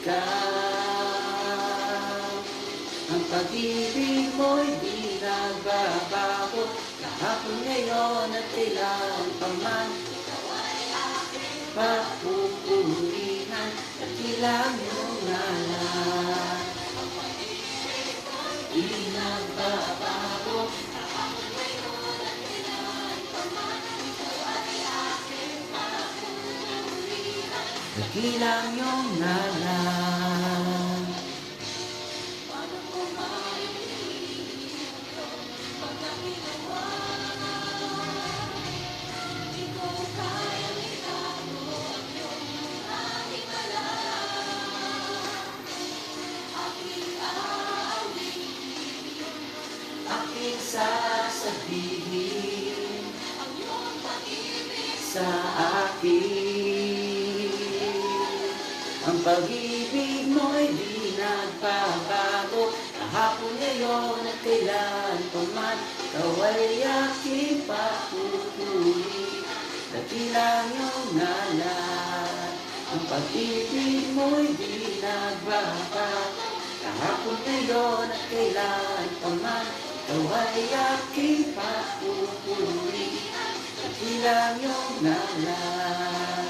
ikaw. Ang pag-ibig mo'y di nagbabago, kahapon, ngayon at kailan pa man. Papupurihan, dakilang iyong ngalan. Di nagbabago, dakilang iyong ngalan. Aking sasabihin sa akin, ang pag-ibig mo'y di nagbabago, kahapon, ngayon at kailan pa man. Ikaw ay aking papupuri, dakilang iyong ngalan. Ang pag-ibig mo'y di nagbabago, kahapon, ngayon at kailan pa man. Ikaw ay aking papupuri, dakilang iyong ngalan.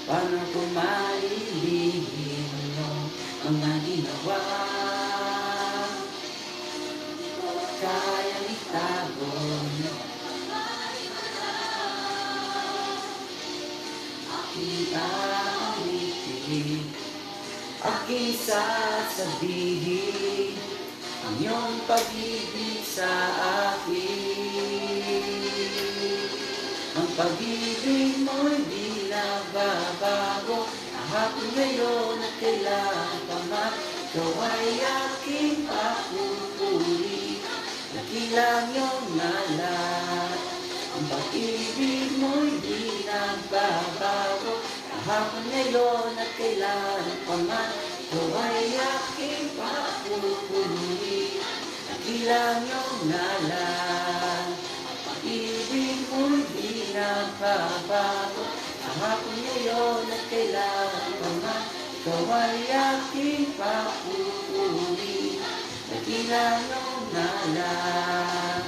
Paano ko mailihim ang mga ginawa? Di ko kayang itago. Aking awitin, aking sasabihin, ang iyong pag-ibig sa akin. Ang pag-ibig mo'y di nagbabago, kahapon, ngayon at kailan pa man. Ikaw ay aking papupuri, dakilang iyong ngalan. Ang pag-ibig mo'y di nagbabago, kahapon, ngayon at kailan pa man. Ikaw ay aking papupuri, dakilang iyong ngalan. Ang pag-ibig mo'y di nagbabago, kahapon, ngayon at kailan pa man. Ikaw ay aking papupuri, dakilang iyong ngalan.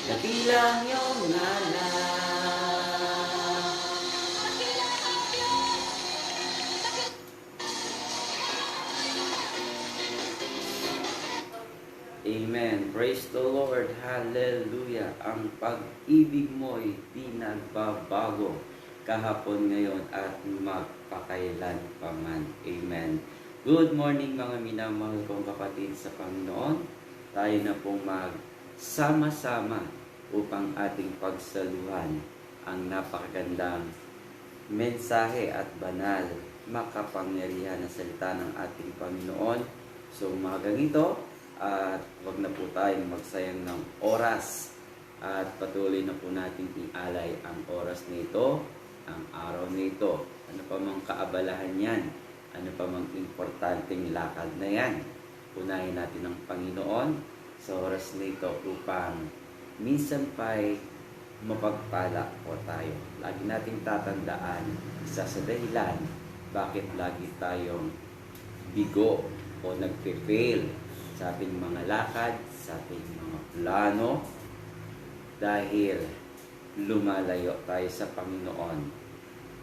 Dakilang iyong ngalan. Amen. Praise the Lord. Hallelujah. Ang pag-ibig mo'y di nagbabago, kahapon, ngayon at magpakailan pa man. Amen. Good morning mga minamahal kong kapatid sa Panginoon. Tayo na pong magsama-sama upang ating pagsaluhan ang napakagandang mensahe at banal, makapangyarihan na salita ng ating Panginoon. So umagang ito, at wag na po tayong magsayang ng oras at patuloy na po natin ialay ang oras nito, ang araw nito. Ano pa mang kaabalahan yan, ano pa mang importanteng lakad na yan, unahin natin ang Panginoon sa oras nito upang minsan pa'y mapagpala po tayo. Lagi nating tatandaan, isa sa dahilan bakit lagi tayong bigo o nagpe-fail sa ating mga lakad, sa ating mga plano, dahil lumalayo tayo sa Panginoon,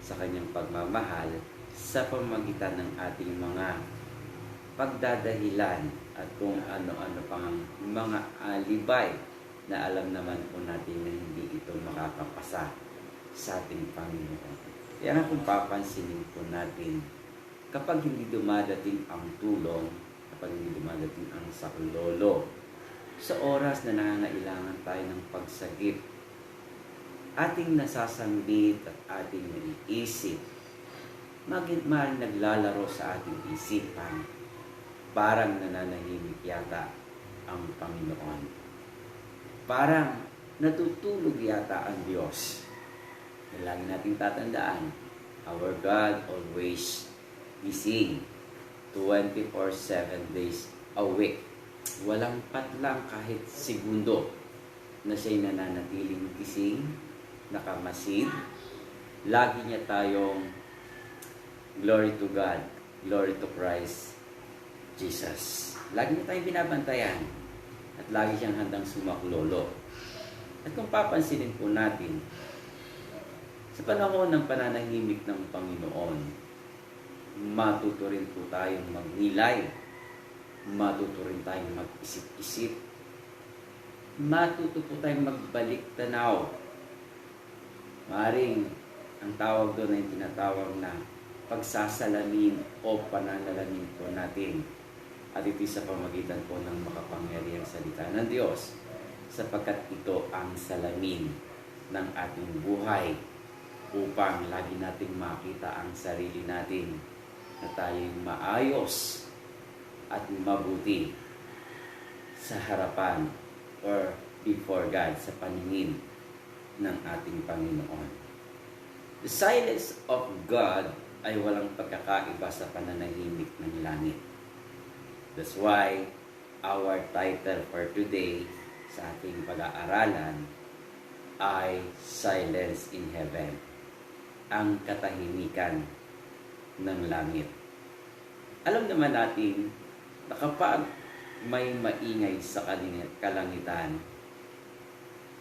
sa Kanyang pagmamahal, sa pamamagitan ng ating mga pagdadahilan at kung ano-ano pang mga alibay na alam naman po natin na hindi ito makakapasa sa ating Panginoon. Kaya nga kung papansinin po natin, kapag hindi dumadating ang tulong, kapag hindi dumadating ang saklolo, sa oras na nangangailangan tayo ng pagsagip, ating nasasambit at ating naiisip, maaaring naglalaro sa ating isipan, parang nananahimik yata ang Panginoon. Parang natutulog yata ang Diyos. Lagi nating tatandaan, our God always gising 24/7 days a week. Walang patlang kahit segundo na siya'y nananatiling gising, nakamasid, lagi niya tayong glory to God, glory to Christ Jesus. Lagi niya tayong binabantayan at lagi siyang handang sumaklolo. At kung papansinin po natin, sa panahon ng pananahimik ng Panginoon, matuto rin po tayong magnilay, matuto rin tayong mag-isip-isip, matuto po tayong magbalik tanaw. Maring ang tawag doon ay tinatawag na pagsasalamin o pananalamin po natin. At ito sa pamagitan po ng makapangyarihang salita ng Diyos, sapagkat ito ang salamin ng ating buhay upang lagi nating makita ang sarili natin na tayo'y maayos at mabuti sa harapan or before God, sa paningin ng ating Panginoon. The silence of God ay walang pagkakaiba sa pananahimik ng langit. That's why our title for today sa ating pag-aaralan ay Silence in Heaven, ang katahimikan ng langit. Alam naman natin na kapag may maingay sa kalangitan,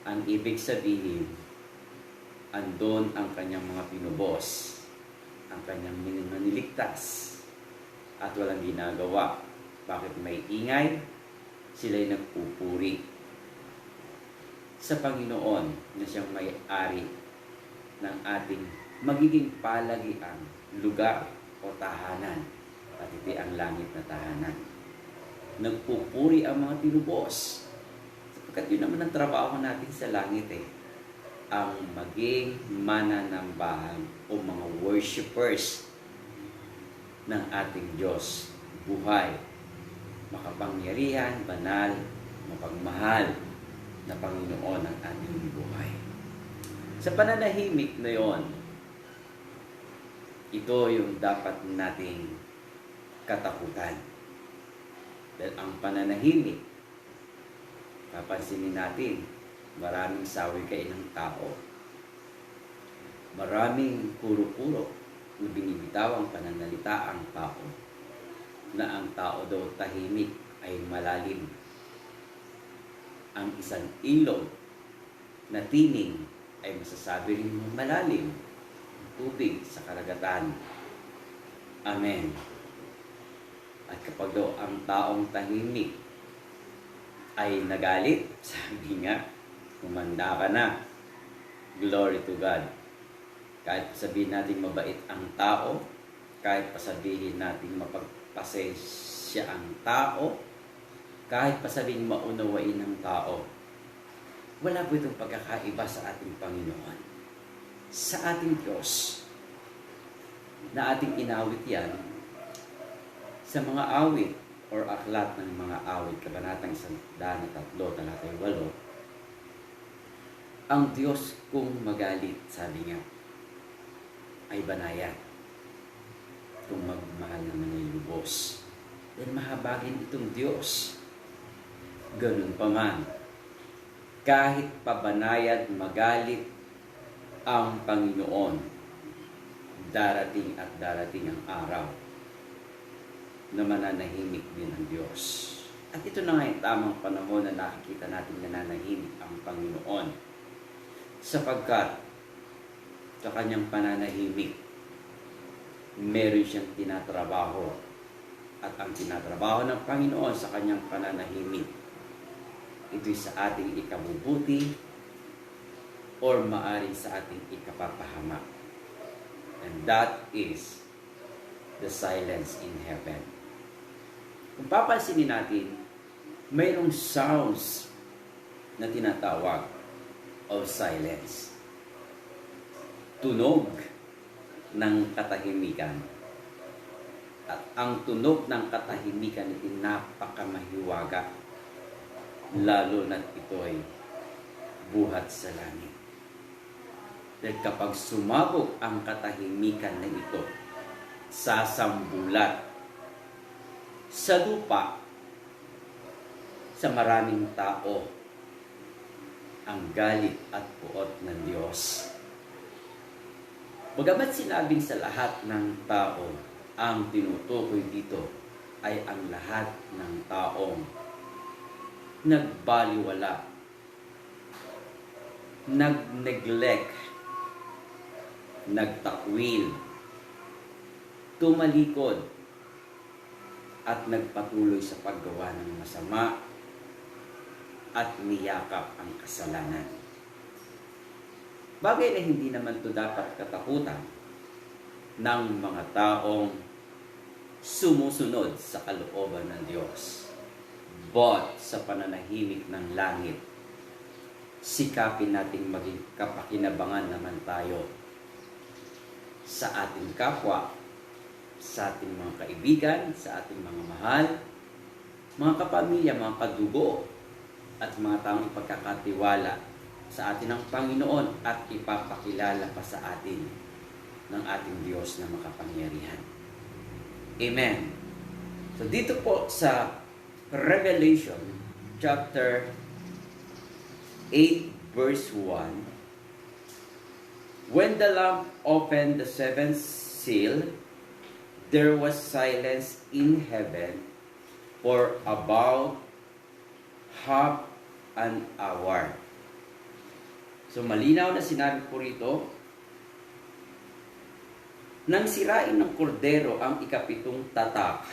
ang ibig sabihin, andon ang kanyang mga pinubos, ang kanyang mga niligtas, at walang ginagawa. Bakit may ingay? Sila'y nagpupuri sa Panginoon na siyang may-ari ng ating magiging palagian, lugar o tahanan. At iti ang langit na tahanan. Nagpupuri ang mga pinubos. Sapagkat yun naman ang trabaho natin sa langit ang maging mananambahan o mga worshipers ng ating Diyos. Buhay, makapangyarihan, banal, mapagmahal na Panginoon ng ating buhay. Sa pananahimik na yon, ito yung dapat nating katakutan. Dahil ang pananahimik, papansinin natin, maraming sawi kayo ng tao. Maraming puro-puro na binibitaw ang pananalita ang tao, na ang tao daw tahimik ay malalim. Ang isang ilog na tining ay masasabi rin malalim, tubig sa karagatan. Amen. At kapag daw ang taong tahimik ay nagalit, sabi nga, kumanda ka na. Glory to God. Kahit sabihin natin mabait ang tao, kahit pasabihin natin mapagpasensya ang tao, kahit pasabihin maunawain ng tao, wala po itong pagkakaiba sa ating Panginoon. Sa ating Diyos, na ating inawit yan, sa mga awit or aklat ng mga awit, kabanatang 103, talata 8, ang Diyos kung magalit, sabi nga, ay banayad. Kung magmahal naman ay lubos. Dahil mahabagin itong Diyos. Ganun pa man, kahit pabanayad magalit ang Panginoon, darating at darating ang araw na mananahimik din ang Diyos. At ito na nga yung tamang panahon na nakikita natin nananahimik ang Panginoon. Sapagkat sa kanyang pananahimik, meron siyang tinatrabaho. At ang tinatrabaho ng Panginoon sa kanyang pananahimik, ito'y sa ating ikabubuti or maaring sa ating ikapapahamak. And that is the silence in heaven. Kung papansinin natin, mayroong sounds na tinatawag of silence. Tunog ng katahimikan. At ang tunog ng katahimikan ay napakamahiwaga, lalo na't ito'y buhat sa langit. Dahil kapag sumabog ang katahimikan na ito, sasambulat sa lupa, sa maraming tao, ang galit at puot ng Diyos. Bagamat sinabing sa lahat ng tao, ang tinutukoy dito ay ang lahat ng taong nagbaliwala, nag-neglect, nagtakwil, tumalikod, at nagpatuloy sa paggawa ng masama at niyakap ang kasalanan. Bagay na hindi naman ito dapat katakutan ng mga taong sumusunod sa kalooban ng Diyos. But sa pananahimik ng langit, sikapin nating maging kapakinabangan naman tayo sa ating kapwa, sa ating mga kaibigan, sa ating mga mahal, mga kapamilya, mga kadugo, at mga taong ipagkakatiwala sa atin ng Panginoon at ipapakilala pa sa atin ng ating Diyos na makapangyarihan. Amen. So dito po sa Revelation chapter 8 verse 1, when the Lamb opened the seventh seal, there was silence in heaven for about half an hour. So malinaw na sinabi po rito, nang sirain ng kordero ang ikapitong tatak,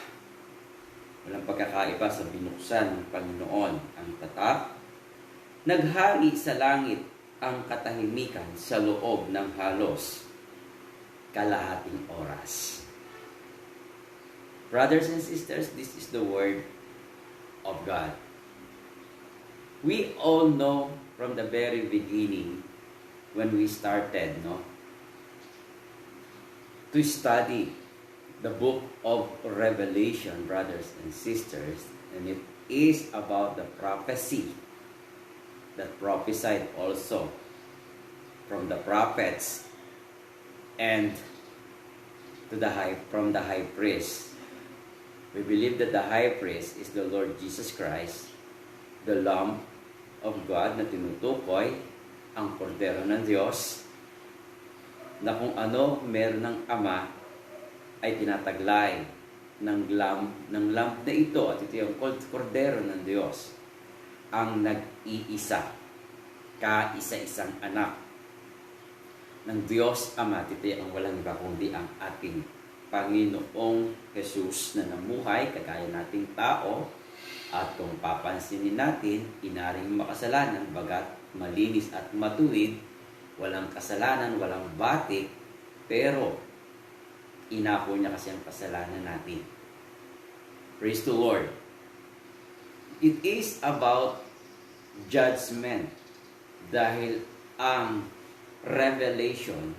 walang pagkakaiba sa binuksan ng Panginoon ang tatak, naghari sa langit ang katahimikan sa loob ng halos kalahating oras. Brothers and sisters, this is the word of God. We all know from the very beginning when we started, to study the book of Revelation, brothers and sisters, and it is about the prophecy that prophesied also from the prophets and from the high priest. We believe that the high priest is the Lord Jesus Christ, the Lamb of God na tinutukoy, ang kordero ng Diyos, na kung ano meron ng Ama ay tinataglay ng lamb na ito, at ito yung kordero ng Diyos, ang nag-iisa, kaisa-isang anak ng Diyos Ama. Ito ang walang iba kundi ang ating Panginoong Jesus na namuhay kagaya nating tao. At kung papansinin natin, inaring makasalanan, bagat malinis at matuwid, walang kasalanan, walang batik, pero inako niya kasi ang kasalanan natin. Praise the Lord. It is about judgment dahil ang revelation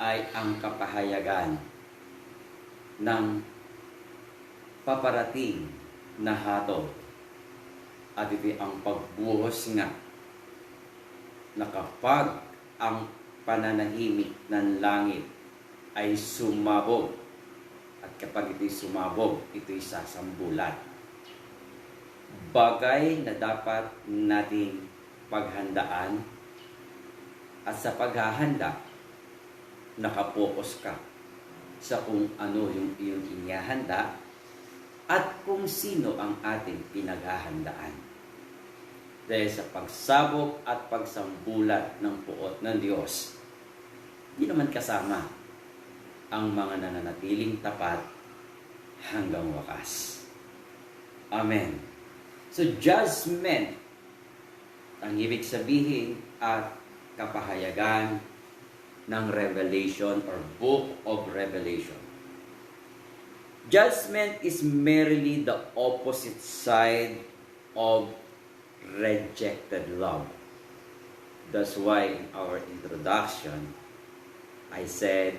ay ang kapahayagan ng paparating na hatol, at ito ang pagbuhos nga na kapag ang pananahimik ng langit ay sumabog, at kapag ito'y sumabog, ito'y sasambulat. Bagay na dapat nating paghandaan, at sa paghahanda, nakapokus ka sa kung ano yung iyong inihahanda at kung sino ang ating pinaghahandaan. Dahil sa pagsabog at pagsambulat ng puot ng Diyos, hindi naman kasama ang mga nananatiling tapat hanggang wakas. Amen. So judgment, ang ibig sabihin at kapahayagan ng Revelation or Book of Revelation. Judgment is merely the opposite side of rejected love. That's why in our introduction, I said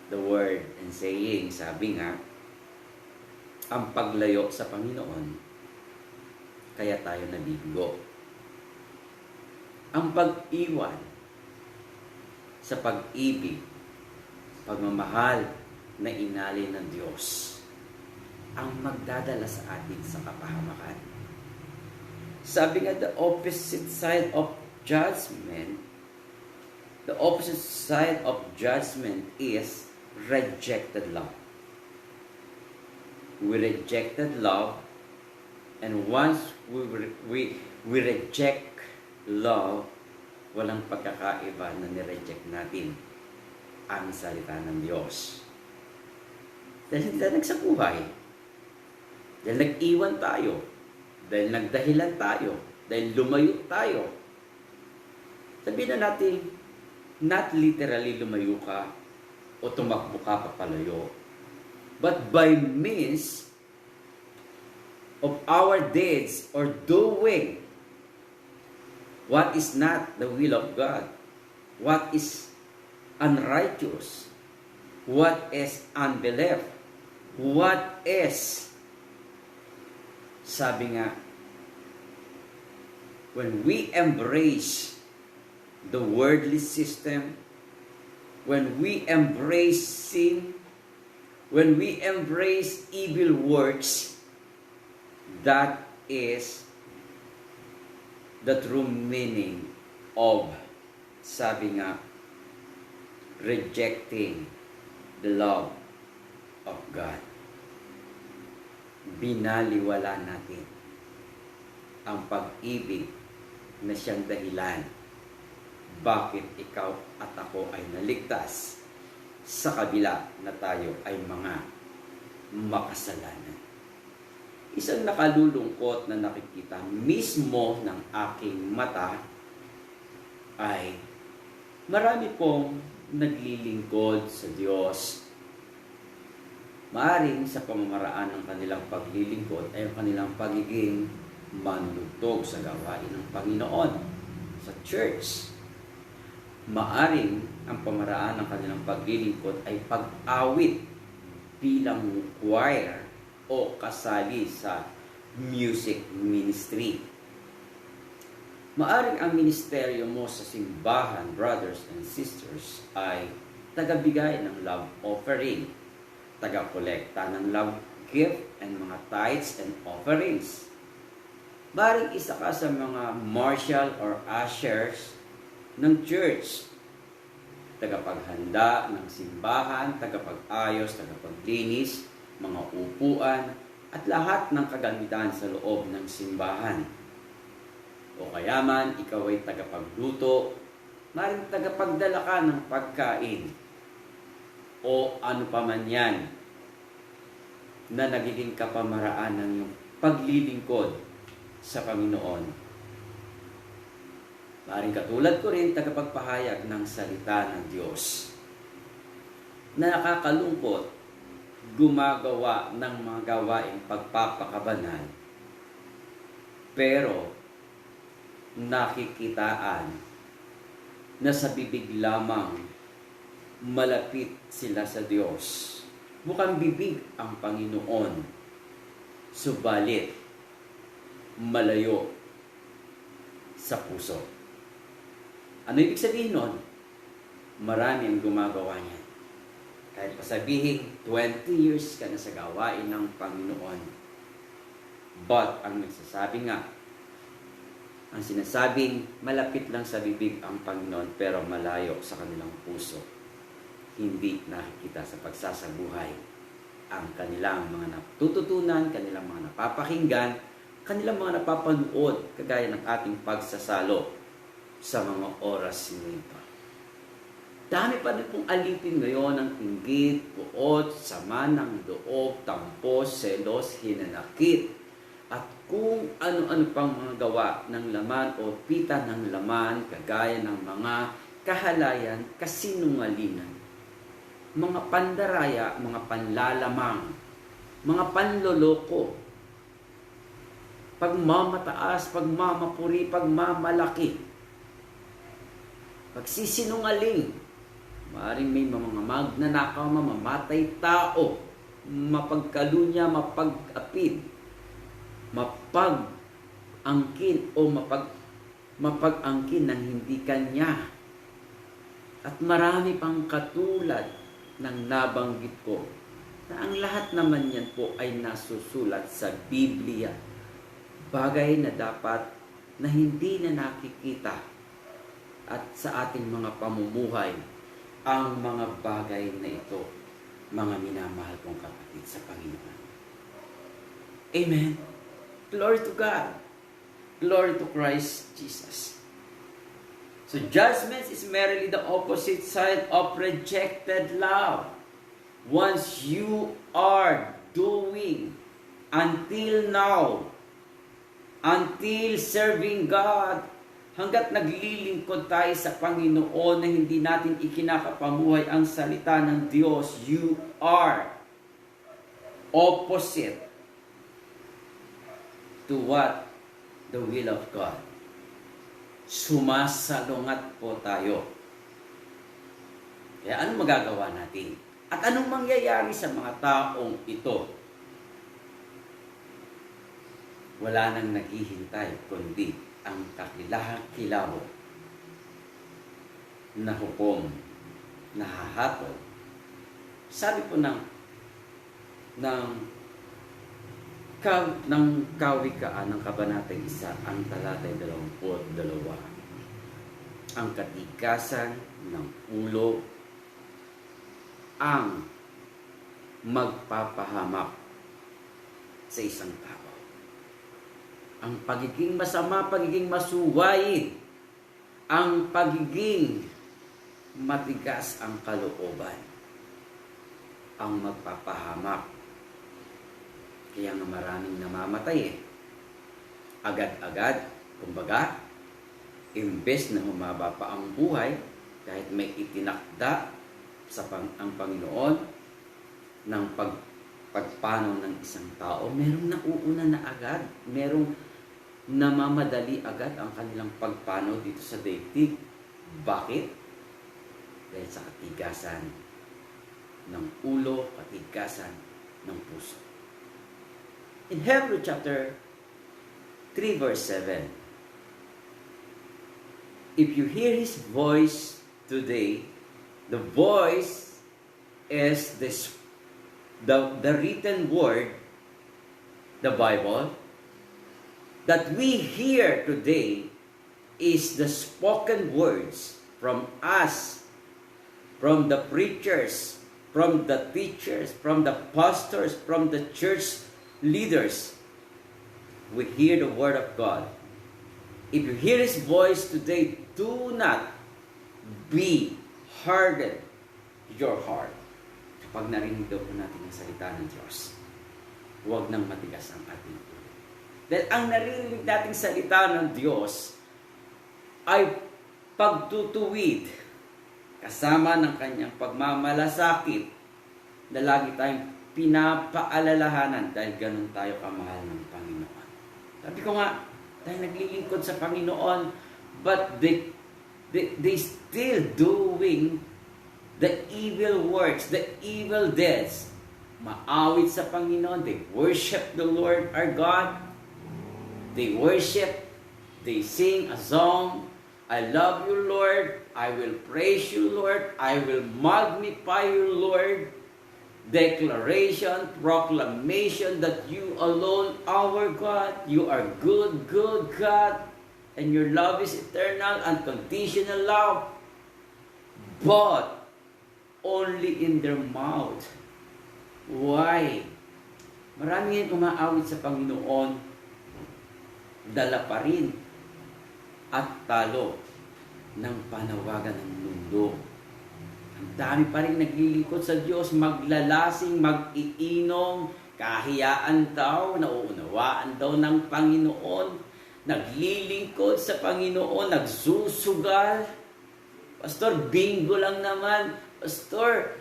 the word and saying, sabi nga, ang paglayo sa Panginoon, kaya tayo nabibigo. Ang pag-iwan sa pag-ibig, pagmamahal na inalin ng Diyos, ang magdadala sa atin sa kapahamakan. Sabi nga, the opposite side of judgment The opposite side of judgment is rejected love. We rejected love, and once we reject love, walang pagkakaiba na nireject natin ang salita ng Diyos. Dahil hindi tayo nagsabuhay. Dahil nag-iwan tayo. Dahil nagdahilan tayo. Dahil lumayo tayo. Sabihin na natin, not literally lumayo ka o tumakbo ka papalayo. But by means of our deeds or doing what is not the will of God, what is unrighteous, what is unbelief, what is, sabi nga, when we embrace the worldly system, when we embrace sin, when we embrace evil works, that is the true meaning of, sabi nga, rejecting the love of God. Binaliwala natin ang pag-ibig na siyang dahilan bakit ikaw at ako ay naligtas sa kabila na tayo ay mga makasalanan. Isang nakalulungkot na nakikita mismo ng aking mata ay marami pong naglilingkod sa Diyos. Maaring sa pamamaraan ng kanilang paglilingkod ay ang kanilang pagiging manlugtog sa gawain ng Panginoon sa church. Maaring ang pamaraan ng kanilang paglilingkod ay pag-awit bilang choir o kasali sa music ministry. Maaring ang ministeryo mo sa simbahan, brothers and sisters, ay tagabigay ng love offering, taga-kolekta ng love gift and mga tithes and offerings. Maaring isa ka sa mga marshal or ushers ng church, tagapaghanda ng simbahan, tagapag-ayos, tagapaglinis, mga upuan, at lahat ng kagamitan sa loob ng simbahan. O kaya man, ikaw ay tagapagluto, maring tagapagdala ka ng pagkain, o ano pa man yan na nagiging kapamaraan ng iyong paglilingkod sa Panginoon. Maring katulad ko rin, tagapagpahayag ng salita ng Diyos na nakakalungkot, gumagawa ng mga gawaing pagpapakabanal, pero nakikitaan na sa bibig lamang malapit sila sa Diyos. Mukhang bibig ang Panginoon, subalit malayo sa puso. Ano ibig sabihin nun? Marami ang gumagawa niyan. Kahit pasabihin, 20 years ka na sa gawain ng Panginoon. But, ang nagsasabi nga, ang sinasabing malapit lang sa bibig ang Panginoon pero malayo sa kanilang puso. Hindi nakikita sa pagsasabuhay ang kanilang mga natututunan, kanilang mga napapakinggan, kanilang mga napapanood, kagaya ng ating pagsasalo sa mga oras nito. Dami pa rin pong alipin ngayon ng inggit, puot, sama ng loob, tampos, selos, hinanakit, at kung ano-ano pang mga gawa ng laman o pita ng laman, kagaya ng mga kahalayan, kasinungalingan, mga pandaraya, mga panlalamang, mga panloloko, pagmamataas, pagmamapuri, pagmamalaki, pagsisinungaling, maaaring may mga magnanakaw, mamamatay tao, mapagkalunya, mapag-apid, mapag-angkin o mapag-angkin ng hindi kanya. At marami pang katulad ng nabanggit ko na ang lahat naman yan po ay nasusulat sa Biblia. Bagay na dapat na hindi na nakikita at sa ating mga pamumuhay ang mga bagay na ito, mga minamahal kong kapatid sa Panginoon. Amen. Glory to God. Glory to Christ Jesus. So judgment is merely the opposite side of rejected love. Once you are doing until now, until serving God, hanggat naglilingkod tayo sa Panginoon na hindi natin ikinakapamuhay ang salita ng Diyos, you are opposite to what? The will of God. Sumasalungat po tayo. Kaya anong magagawa natin? At anong mangyayari sa mga taong ito? Wala nang naghihintay kundi ang kakilakilaho na hukom, nahahatol. Sabi po ng Kawikaan ng Kabanatang 1, ang talatay 22. Ang katikasan ng ulo ang magpapahamak sa isang tao. Ang pagiging masama, pagiging masuwain, ang pagiging matigas ang kalooban, ang magpapahamak. Kaya nga maraming namamatay Agad-agad, kumbaga, imbes na humaba pa ang buhay, kahit may itinakda ang Panginoon ng pagpanaw ng isang tao, merong nauuna na agad, merong namamadali agad ang kanilang pagpanaw dito sa daigdig. Bakit? Dahil sa katigasan ng ulo, katigasan ng puso. In Hebrews chapter 3 verse 7, if you hear His voice today, the voice is the written word, the Bible, that we hear today is the spoken words from us, from the preachers, from the teachers, from the pastors, from the church leaders. We hear the word of God. If you hear His voice today, do not be hardened your heart. Kapag narinig daw po natin ang salita ng Diyos, huwag nang matigas ang ating ulo. Dahil ang narinig nating salita ng Diyos ay pagtutuwid kasama ng kanyang pagmamalasakit na lagi tayong pinapaalalahanan dahil ganun tayo kamahal ng Panginoon. Sabi ko nga, dahil naglilingkod sa Panginoon, but they still doing the evil works, the evil deeds. Maawit sa Panginoon, they worship the Lord our God. They worship, they sing a song, I love you, Lord. I will praise you, Lord. I will magnify you, Lord. Declaration, proclamation that you alone, our God, you are good, good God, and your love is eternal, unconditional love. But only in their mouth. Why? Marami ngayon umaawit sa Panginoon, dala pa rin at talo ng panawagan ng mundo. Ang dami pa rin naglilingkod sa Diyos, maglalasing, mag-iinom, kahiyaan daw, nauunawaan daw ng Panginoon, naglilingkod sa Panginoon, nagsusugal. Pastor, bingo lang naman. Pastor,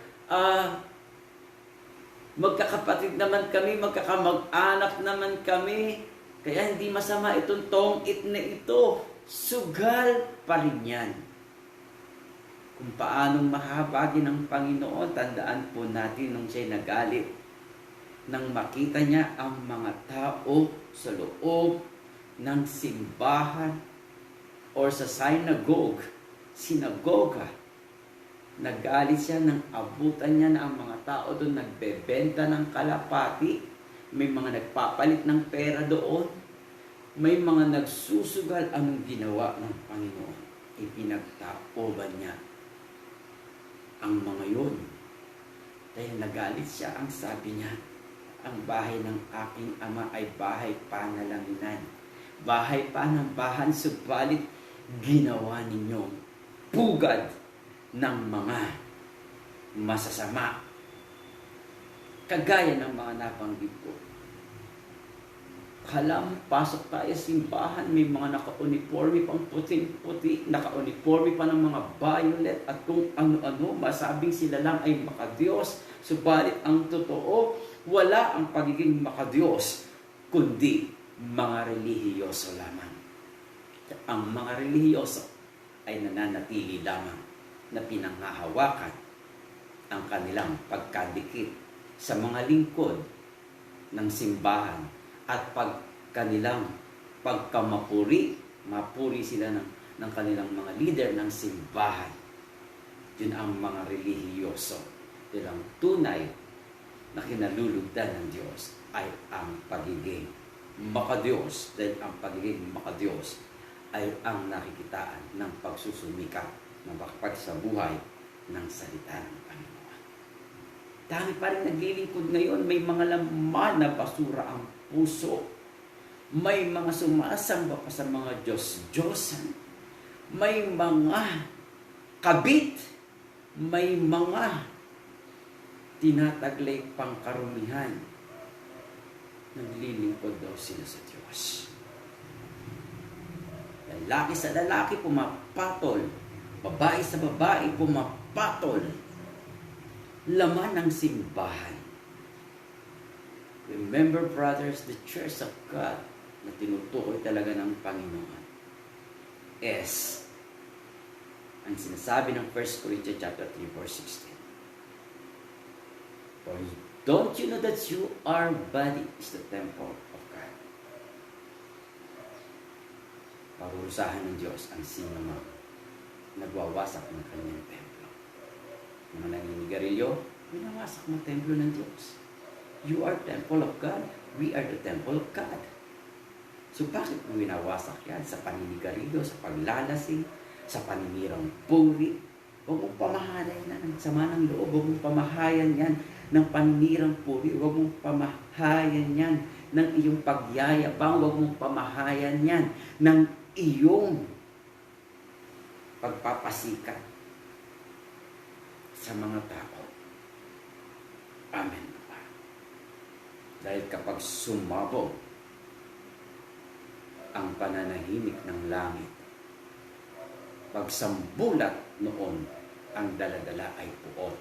magkakapatid naman kami, magkakamag-anak naman kami. Kaya hindi masama itong tong-it na ito. Sugal pa rin yan. Kung paanong mahabagin ng Panginoon, tandaan po natin nung siya'y nagalit. Nang makita niya ang mga tao sa loob ng simbahan or sa sinagoga, nagalit siya nang abutan niya na ang mga tao doon nagbebenta ng kalapati. May mga nagpapalit ng pera doon. May mga nagsusugal. Anong ginawa ng Panginoon? ipinagtaoban niya ang mga yun. Dahil nagalit siya, ang sabi niya, ang bahay ng aking ama ay bahay panalanginan, bahay panambahan, subalit ginawa ninyong pugad ng mga masasama. Kagaya ng mga nabanggit ko. Kalam, pasok tayo sa simbahan, may mga naka-uniforme pang puting-puti, naka-uniforme pa ng mga violet at kung ano-ano, masabing sila lang ay makadiyos. Subalit ang totoo, wala ang pagiging makadiyos, kundi mga relihiyoso lamang. Ang mga relihiyoso ay nananatili lamang na pinanghahawakan ang kanilang pagkadikit sa mga lingkod ng simbahan at kanilang pagkamapuri, mapuri sila ng kanilang mga leader ng simbahan. Yun ang mga relihiyoso. Yun ang tunay na kinalulugdan ng Diyos ay ang pagiging makadiyos. Dahil ang pagiging makadiyos ay ang nakikitaan ng pagsusumikap na makapagsabuhay ng salita ng Panginoon. Dami pa rin naglilingkod ngayon, may mga laman na basura ang puso. May mga sumasamba pa sa mga Diyos-Diyosan. May mga kabit. May mga tinataglay pang karumihan. Naglilingkod daw sila sa Diyos. Lalaki sa lalaki pumapatol. Babae sa babae pumapatol. Laman ng simbahan. Remember, brothers, the Church of God na tinutukoy talaga ng Panginoon is ang sinasabi ng 1 Corinthians chapter 3, verse 16. For don't you know that our body is the temple of God? Parurusahan ng Diyos ang sinumang nagwawasak ng kanyang templo. Mga naninigarilyo, winawasak ng templo ng Diyos. You are temple of God. We are the temple of God. So bakit mo winawasak yan? Sa paninigarilyo, sa paglalasing, sa paninirang puri. Huwag mong pamahayan yan ng sama ng loob. Huwag mong pamahayan yan ng paninirang puri. Huwag mong pamahayan yan ng iyong pagyayabang. Huwag mong pamahayan yan ng iyong pagpapasikat sa mga tao. Amen. Dahil kapag sumabog ang pananahimik ng langit, pagsambulat noon, ang daladala ay puot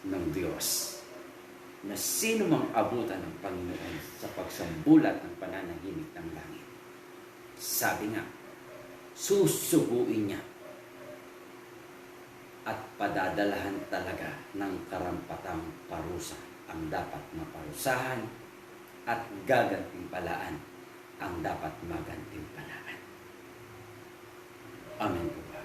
ng Diyos. Na sino mang abutan ng Panginoon sa pagsambulat ng pananahimik ng langit. Sabi nga, susubuin niya at padadalahan talaga ng karampatang parusa ang dapat maparusahan at gagantimpalaan ang dapat magantimpalaan. Amen po ba?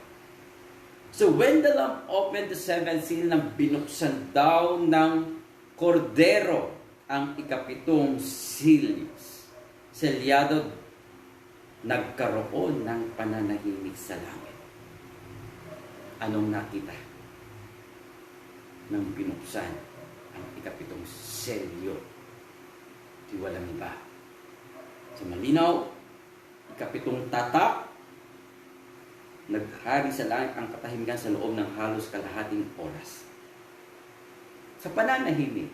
So when the Lamb opened the seventh seal, nang binuksan daw ng kordero ang ikapitong seals, selyado, nagkaroon ng pananahimik sa langit. Anong nakita nang binuksan ang ikapitong selyo? Di walang iba. Sa malinaw, ikapitong tatak, naghari sa langit ang katahimikan sa loob ng halos kalahating oras. Sa pananahimik,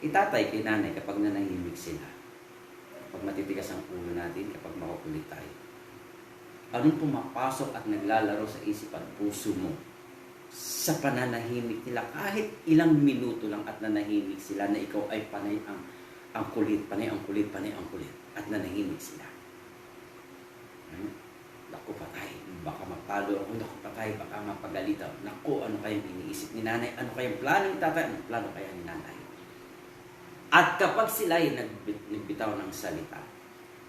itatay kay nanay kapag nanahimik sila. Kapag matitigas ang ulo natin, kapag makukulit tayo. Anong pumapasok at naglalaro sa isip at puso mo sa pananahimik nila? Kahit ilang minuto lang at nanahimik sila na ikaw ay panay ang kulit, panay ang kulit, at nanahimik sila. Naku, patay. Baka mapalo ako. Naku, patay. Baka mapagalitan. Naku, ano kayang iniisip ni nanay? Ano kayang plano ni tatay? Ano plano kaya ni nanay? At kapag sila ay nagbitaw ng salita,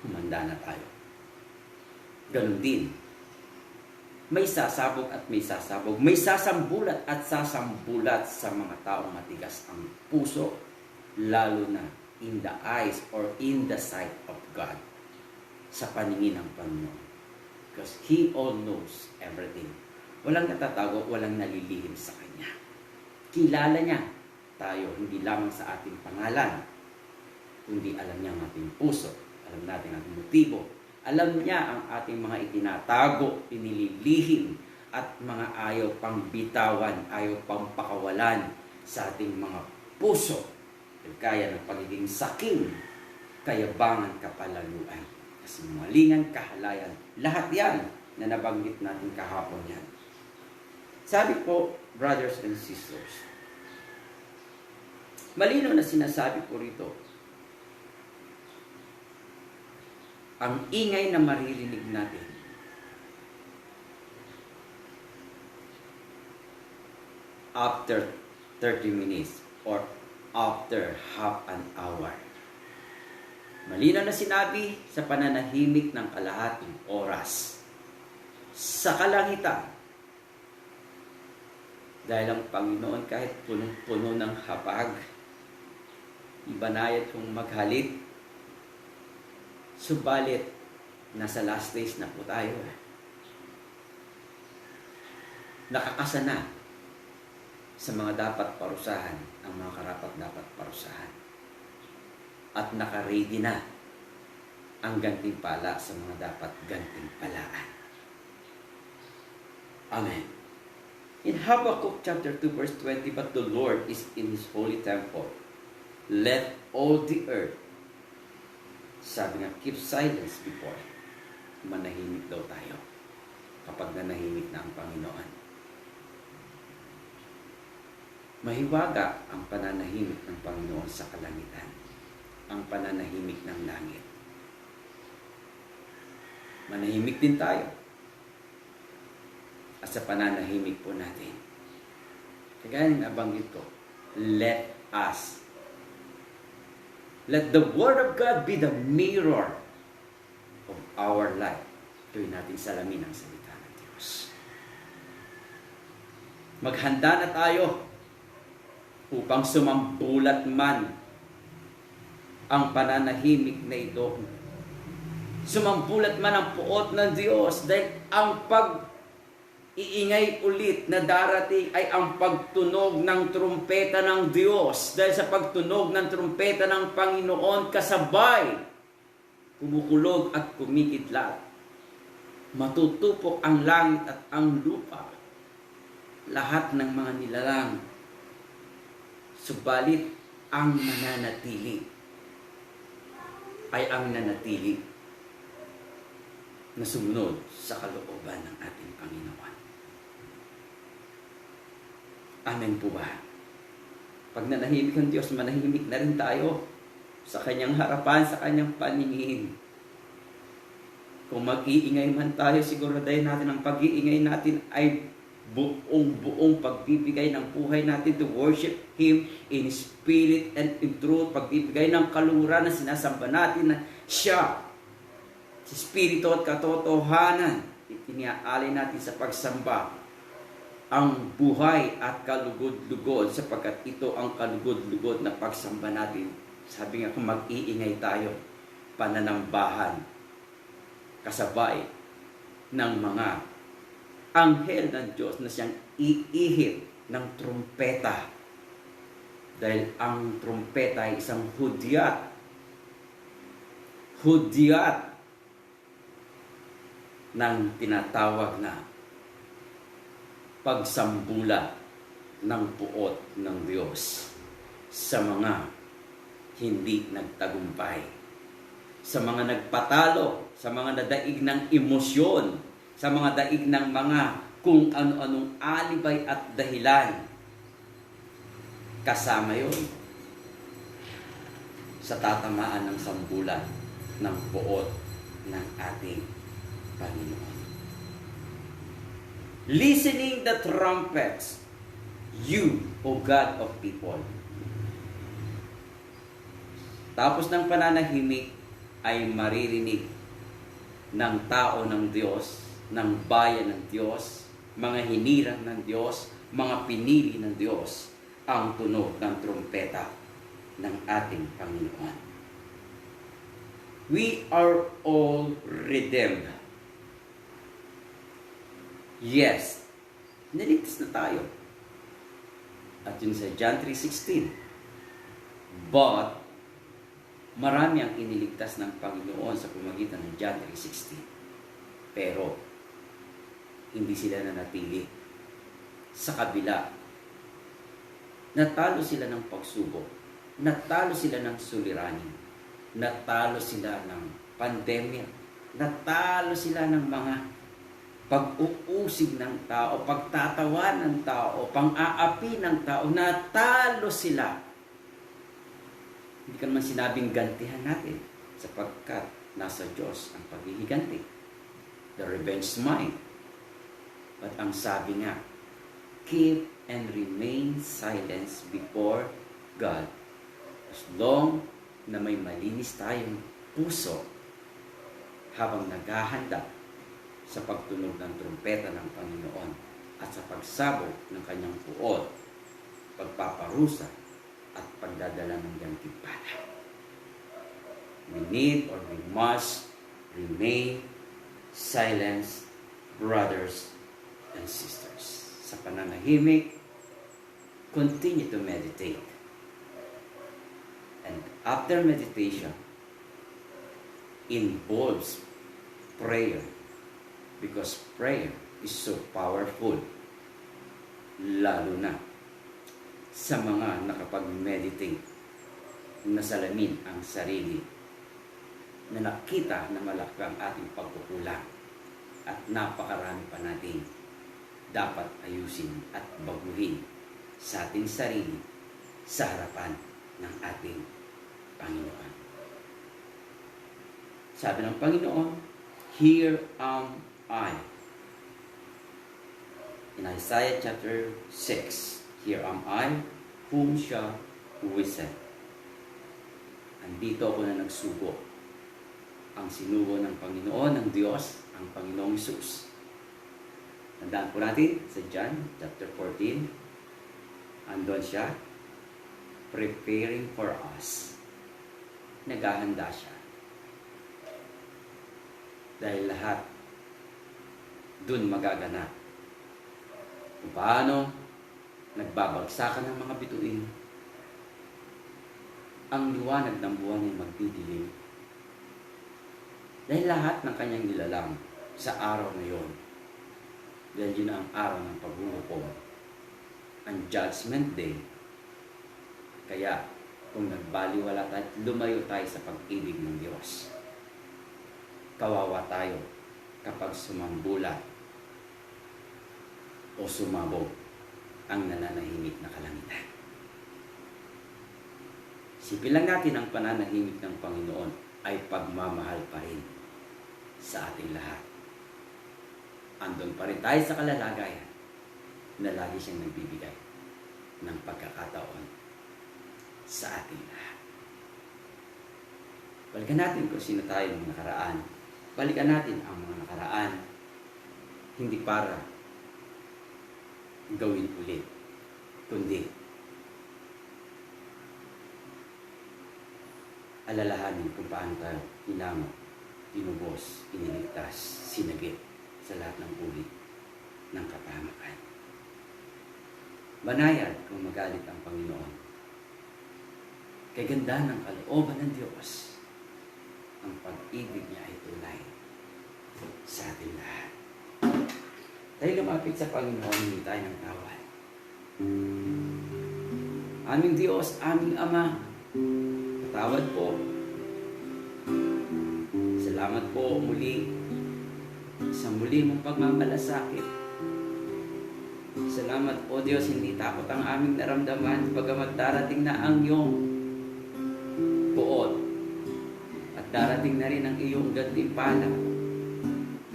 humanda na tayo. Ganon din. May sasabog at may sasabog. May sasambulat at sasambulat sa mga taong matigas ang puso, lalo na in the eyes or in the sight of God, sa paningin ng Panginoon. Because He all knows everything. Walang natatago, walang nalilihim sa Kanya. Kilala niya tayo, hindi lamang sa ating pangalan, kundi alam niya ang ating puso, alam natin ang ating motibo, alam niya ang ating mga itinatago, inililihim, at mga ayaw pang bitawan, ayaw pang pakawalan sa ating mga puso. Kaya ng pagiging saking, kayabangan, kapalaluan, kasinungalingan, kahalayan, lahat yan na nabanggit natin kahapon yan. Sabi po, brothers and sisters, malinaw na sinasabi ko rito, ang ingay na maririnig natin after 30 minutes or after half an hour. Malinaw na sinabi sa pananahimik ng kalahating oras sa kalangitan. Dahil ang Panginoon kahit punong-puno ng hapag, ibanayad kong maghalit, subalit nasa last days na po tayo. Nakakasa na sa mga dapat parusahan, ang mga karapat dapat parusahan. At naka-ready na ang gantimpala sa mga dapat gantimpalaan. Amen. In Habakkuk chapter 2 verse 20, but the Lord is in His holy temple. Let all the earth, sabi nga, keep silence before Him. Manahimik daw tayo kapag nanahimik na ang Panginoon. Mahiwaga ang pananahimik ng Panginoon sa kalangitan, ang pananahimik ng langit. Manahimik din tayo at sa pananahimik po natin. Kaya nabanggit ko, let us. Let the Word of God be the mirror of our life. Tuloy natin salamin ang salita ng Diyos. Maghanda na tayo upang sumambulat man ang pananahimik na ito. Sumambulat man ang puot ng Diyos dahil ang pag-iingay ulit na darating ay ang pagtunog ng trumpeta ng Diyos. Dahil sa pagtunog ng trumpeta ng Panginoon kasabay, kumukulog at kumikidlat. Matutupok ang langit at ang lupa. Lahat ng mga nilalang. Subalit, ang mananatili ay ang nanatili na sumunod sa kalooban ng ating Panginoon. Amen po ba? Pag nanahimik ang Diyos, manahimik na rin tayo sa Kanyang harapan, sa Kanyang paningin. Kung mag-iingay man tayo, siguraduhin natin ang pag-iingay natin ay buong pagbibigay ng buhay natin to worship Him in spirit and in truth. Pagbibigay ng kaluhuran na sinasamba natin na Siya, sa spirito at katotohanan, itiniaalay natin sa pagsamba ang buhay at kalugod-lugod, sapagkat ito ang kalugod-lugod na pagsamba natin. Sabi nga, kung mag-iingay tayo, pananambahan, kasabay ng mga anghel ng Diyos na siyang iihip ng trumpeta. Dahil ang trumpeta ay isang hudyat. Hudyat ng tinatawag na pagsambula ng puot ng Diyos sa mga hindi nagtagumpay, sa mga nagpatalo, sa mga nadaig ng emosyon, sa mga daig ng mga kung ano-anong alibay at dahilan. Kasama yun sa tatamaan ng sambulan ng puot ng ating Panginoon. Listening the trumpets, you, O God of people. Tapos ng pananahimik ay maririnig ng tao ng Diyos, ng bayan ng Diyos, mga hinirang ng Diyos, mga pinili ng Diyos, ang tunog ng trumpeta ng ating Panginoon. We are all redeemed. Yes, niligtas na tayo. At yun sa John 3:16. But, marami ang iniligtas ng Panginoon sa pamamagitan ng John 3:16. Pero, hindi sila nanatili. Sa kabila, natalo sila ng pagsubok, natalo sila ng suliranin, natalo sila ng pandemya, natalo sila ng mga pag-uusig ng tao, pagtatawa ng tao, pang-aapi ng tao, natalo sila. Hindi ka naman sinabing gantihan natin sapagkat nasa Diyos ang paghihiganti. The revenge is mine. But ang sabi nga, keep and remain silence before God as long na may malinis tayong puso habang naghahanda sa pagtunog ng trumpeta ng Panginoon at sa pagsabog ng kanyang puot, pagpaparusa at pagdadala ng gantimpala. We need or we must remain silent, brothers and sisters. Sa pananahimik, continue to meditate. And after meditation, involves prayer. Because prayer is so powerful. Lalo na sa mga nakapag-meditate, nasalamin ang sarili, na nakita na malaki ang ating pagkukulang at napakarami pa natin dapat ayusin at baguhin sa ating sarili sa harapan ng ating Panginoon. Sabi ng Panginoon, here am I. In Isaiah chapter 6, here am I, whom shall we send? Andito ako na nagsugo. Ang sinugo ng Panginoon, ng Diyos, ang Panginoong Hesus. Tandaan po natin sa John chapter 14, andon siya, preparing for us. Naghahanda siya. Dahil lahat dun magaganap. Kung paano nagbabagsakan ng mga bituin, ang liwanag ng buwan ay magdidilim. Dahil lahat ng kanyang nilalang sa araw na yon, dahil yun ang araw ng paghuhukom, ang judgment day. Kaya kung nagbaliwala tayo, lumayo tayo sa pag-ibig ng Diyos. Kawawa tayo kapag sumambulat o sumabog ang nananahimik na kalangitan. Sipin lang natin ang pananahimik ng Panginoon ay pagmamahal pa rin sa ating lahat. Andun pa rin tayo sa kalalagayan na lagi siyang nagbibigay ng pagkakataon sa ating lahat. Balikan natin kung sino tayo ng nakaraan. Balikan natin ang mga nakaraan hindi para gawin ulit, kundi alalahanin kung paano tayo hinamot, tinubos, iniligtas, sinagip sa lahat ng uri ng kapahamakan. Banayad kung magalit ang Panginoon. Kay ganda ng kalooban ng Diyos, ang pag-ibig niya ay tunay sa ating lahat. Tayo lumapit sa Panginoon, hindi tayo ng tawad. Aming Diyos, aming Ama, patawad po. Salamat po muli sa muli mong pagmamalasakit. Salamat po Diyos, hindi takot ang aming naramdaman, bagamat darating na ang iyong puot at darating na rin ang iyong gantimpala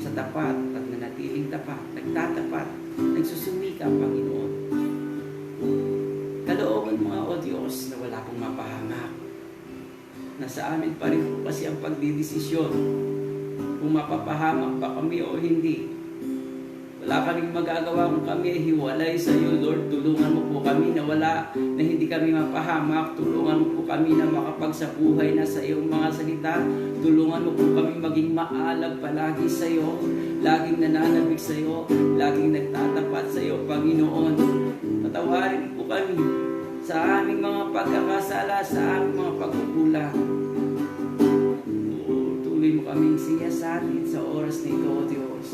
sa tapat at nanatiling tapat, nagtatapat, nagsusumika ang Panginoon. Kalooban mga o Diyos na wala pong mapahamak. Nasa amin pa rin po kasi ang pagdidesisyon kung mapapahamak pa kami o hindi. Wala kaming magagawa kung kami ay hiwalay sa iyo, Lord. Tulungan mo po kami na na hindi kami mapahamak. Tulungan mo po kami na makapagsabuhay na sa iyong mga salita. Tulungan mo po kami maging maalab palagi sa iyo, laging nananabik sa iyo, laging nagtatapat sa iyo, Panginoon. Patawarin po kami sa aming mga pagkakasala, sa aming mga pagkukulang. Tuloy mo kaming siyasatin sa oras na ito, O Diyos.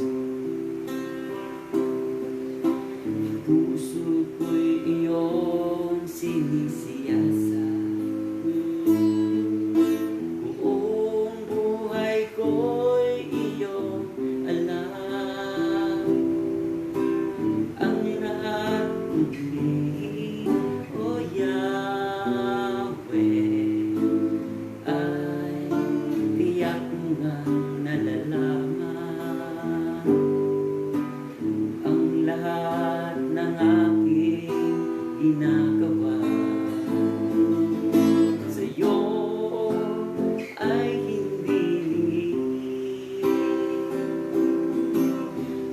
Puso ko'y iyong sinisiyasat, buong buhay ko'y iyong alam. Ang lahat muli, O Yahweh, ay tiyak ngang nalalaman. Ang lahat ng aking ginagawa sa iyo ay hindi liit.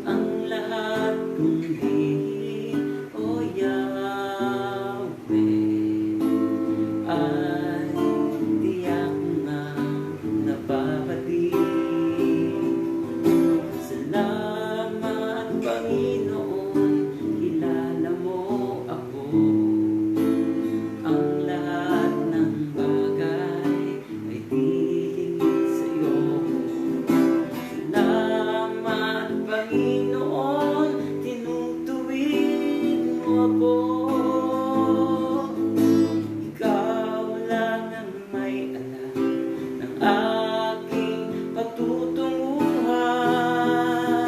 Ang lahat kundi, O Yahweh, ay tiyak na nababalik. Salamat, Panginoon, kilala mo ako. Ang lahat ng bagay ay dilingit sa iyo. Salamat, Panginoon, tinutuwid mo ako. Ikaw lang ang may alam ng aking patutunguhan.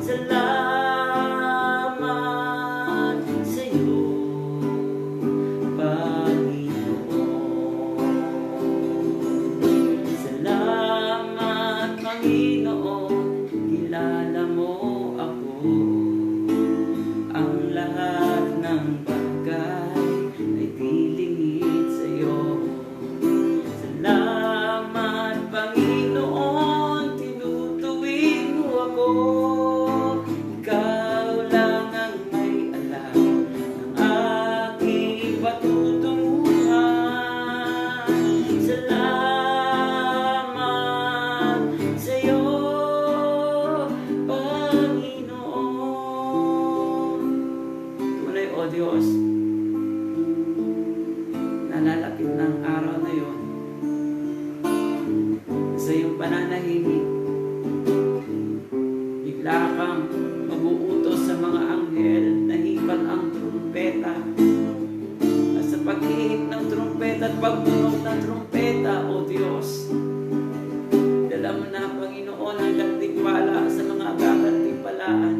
Salamat sa iyo, Panginoon. Salamat, Panginoon, kilala mo ako. Ang lahat ng bagay ay dilingit sa iyo. Salamat, Panginoon, tinutuwid mo ako. Ikaw lang ang may alam ng aking patutunguhan. Salamat sa iyo, Panginoon. Tunay, O Diyos, nalalapit na ang araw na yon. Sa iyong pananahimik, bigla kang mag-uutos sa mga anghel na hipan ang trumpeta. At sa paghihip ng trumpeta at pagbunog ng trumpeta, O Diyos, dala mo na, Panginoon, ang gantimpala sa mga gagantimpalaan.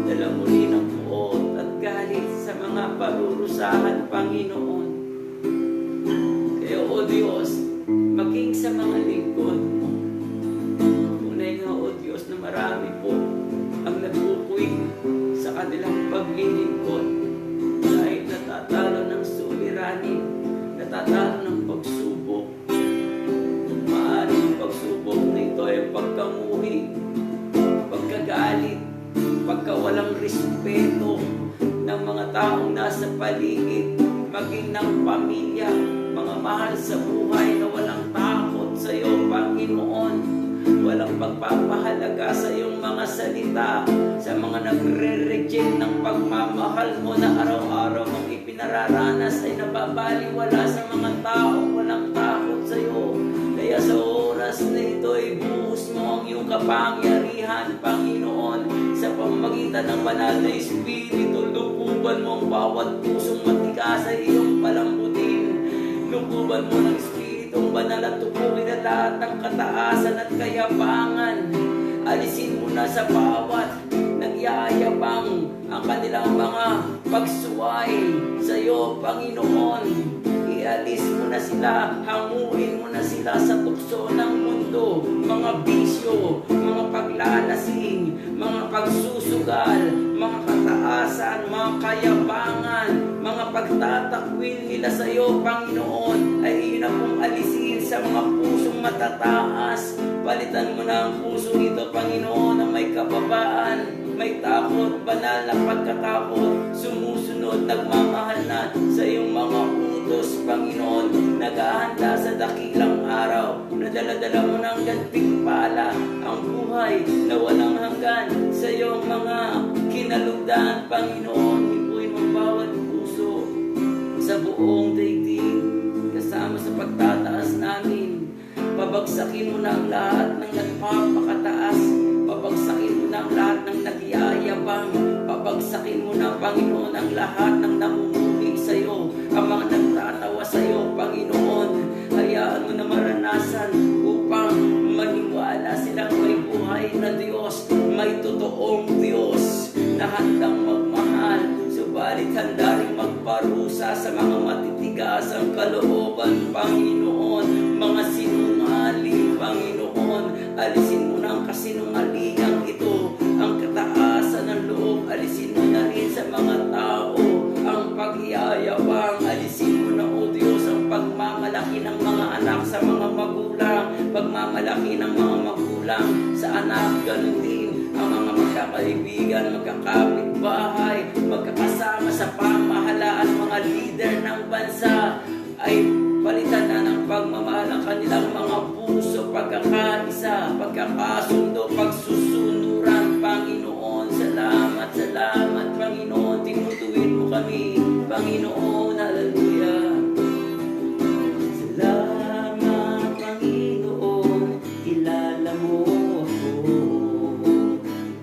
Dala mo rin ang puot at galit sa mga parurusahan, Panginoon. Kaya, O Diyos, maging sa mga lingkod mo. Tunay nga, O Diyos, na marami po ang nagpupuy sa kanilang paglilingkod dahil natatalo ng suliranin, natatalo ng pagsubok. Maaaring pagsubok na ito ay pagkamuhi, pagkagalit, pagkawalang respeto ng mga taong nasa paligid, maging ng pamilya, mga mahal sa buhay na walang takot sa iyo, Panginoon. Walang pagpapahalaga sa iyong mga salita, sa mga nagre-reject ng pagmamahal mo na araw-araw mong ipinararanas ay nababaliwala sa mga taong walang takot sa iyo. Kaya sa oras na ito ay buhos mo ang iyong kapangyarihan, Panginoon, sa pamamagitan ng banal na Espiritu. Lukuban mo ang bawat pusong matigas sa iyong palambutin. Lukuban mo ng Espiritong banal at tubukin na lahat ng kataasan at kayabangan. Alisin mo na sa bawat nagyayabang ang kanilang mga pagsuway sa iyo, Panginoon. Ialis mo na sila, hanguin mo na sila sa tukso ng mundo. Mga bisyo, mga paglalasing, mga pagsusugal, mga kataasan, mga kayabangan, mga pagtatakwil nila sa iyo, Panginoon, ay iyon na pong alisin sa mga pusong matataas. Palitan mo na ang puso ito, Panginoon, na may kababaan, may takot, banal na pagkatakot, sumusunod, nagmamahal na sa iyong mga utos, Panginoon, naghahanda sa dakilang araw, na dala-dala mo ng gantimpala ang buhay na walang hanggan sa iyong mga kinalugdan, Panginoon. Hipuin mo bawat puso sa buong daigdig, kasama sa pagtataas namin. Pabagsakin mo na ang lahat ng nagpapakataas, pabagsakin mo na ang lahat ng nagyayabang, pabagsakin mo na, Panginoon, ang lahat ng namumuhi sa iyo, ang mga nagtatawa sa iyo, Panginoon. Hayaan mo na maranasan upang maniwala silang may buhay na Diyos, may totoong Diyos na handang magmahal, subalit handa rin magparusa sa mga matitigas ang kalooban, Panginoon. Mga sinungaling, Panginoon, alisin mo na ang kasinungalingang ito, ang kataasan ng loob, alisin mo na rin sa mga tao, ang pagyayabang, alisin mo na, O Diyos, ang pagmamalaki ng mga anak sa mga magulang, pagmamalaki ng mga magulang sa anak, ganun din ang mga magkakaibigan, magkakapitbahay, magkakasama sa pamahalaan, mga leader ng bansa, ay palitan na ng pagmamahal ang kanilang mga puso, pagkakaisa, pagkakasundo, pagsusunuran, Panginoon. Salamat, salamat, Panginoon. Tinutuwid mo kami, Panginoon. Hallelujah. Salamat, Panginoon. Kilala mo ako.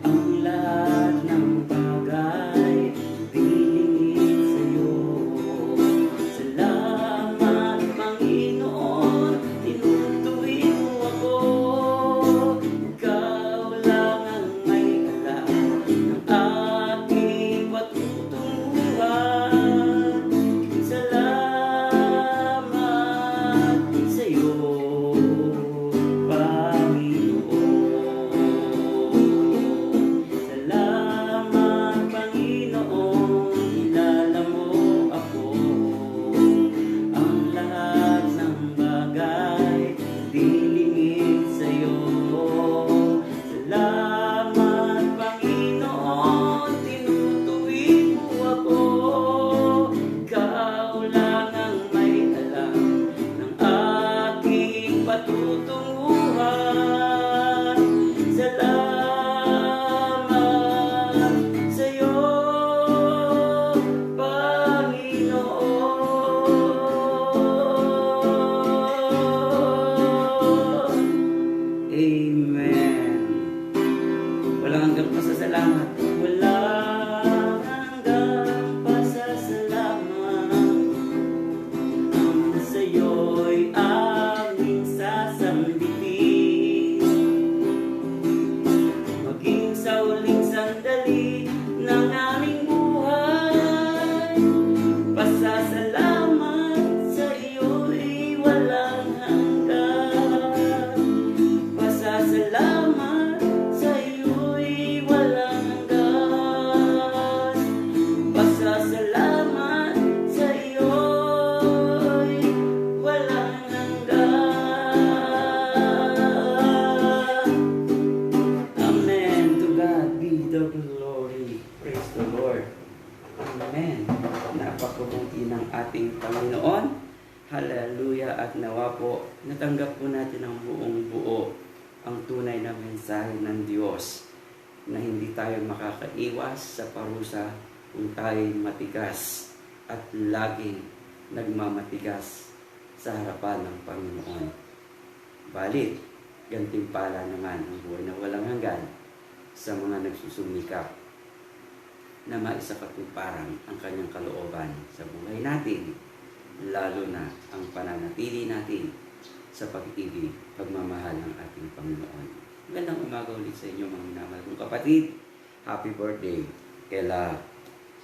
Ang lahat ng bagay piningin sa'yo. Salamat, Panginoon. Tinutuwid mo ako. Ikaw lang ang may alam ng aking patutunguhan. Salamat sa'yo, Panginoon. Salamat, Panginoon. Kilala mo ako. Ang lahat ng bagay dilingid sa'yo. Salamat, Panginoon. Tinutuwid mo ako. Ikaw lang ang may alam ng aking patutunguhan. Salamat sa'yo, Panginoon. Amen. Walang hanggang pasasalamat. Walang hanggang pasasalamat. Ang sa'yo'y aming sasambitin. Maging sa huling sandali ng aming buhay, pasasalamat sa iyo'y walang hanggan. Pasasalamat sa iyo'y walang hanggan. Pasasalamat sa iyo'y walang hanggan. Amen. To God be the glory. Praise the Lord. Amen. Napakabuti ng ating Panginoon. Hallelujah. At nawa po, natanggap po natin ang buong buo ang tunay na mensahe ng Diyos na hindi tayo makakaiwas sa parusa kung tayo'y matigas at laging nagmamatigas sa harapan ng Panginoon. Balit, gantimpala naman ang buhay na walang hanggan sa mga nagsusumikap na maisakatuparan ang kanyang kalooban sa buhay natin, lalo na ang pananatili natin sa pag-ibig, pagmamahal ng ating Panginoon. Magandang umaga ulit sa inyo mga minamahal kong kapatid. Happy birthday kaila